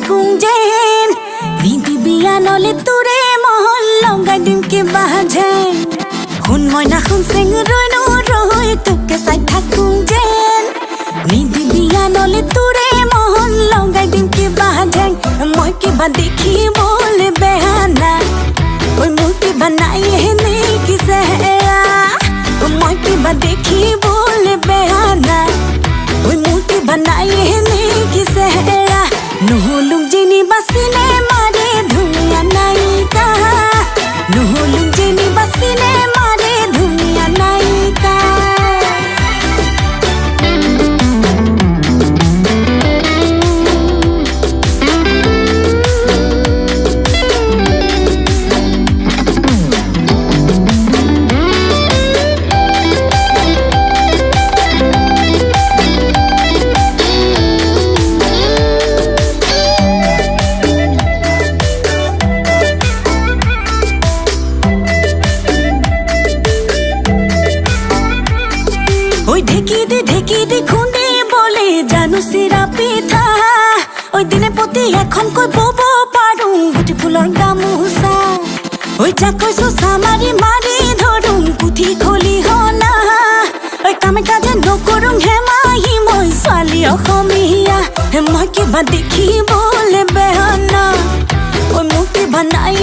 থাকুং যেন নিদিবিয়া নলে তোৰে মহল লগাই দিম কিবা যেন শুন মই নাশুন চেং ৰৈ নৰৈ তোকে চাই থাকুং যেন নিদিবিয়া নলে তোৰে মহল লগাই দিম কিবা যেন মই কিবা দেখিবলৈ বেয়া নাই ঐ মোৰ কিবা নাই হেনে কিছে মই কিবা দেখিবলৈ বেয়া নাই ঐ মোৰ কিবা নাই হেনে কিছে নহলুং যেনিবা চিনেমাৰে ধুনীয়া নায়িকা নহলুং যেনিবা চিনেমাৰে ধুনীয়া নায়িকা ওই ঢেকি দি খুন্দি বলে জানো চিৰা পিঠা ওই দিনে প্ৰতি এখনকৈ বব পাৰোঁ গুটি ফুলৰ গামোচা ওই যাক কৈছো চামাৰি মাৰি ধৰোঁ পুথি খলিহনা ওই কামে কাজে নকৰোঁ হেমাহি মই ছোৱালী অসমীয়া মই কিবা দেখিবলৈ বেয়া না ওই মোক কিবা নাই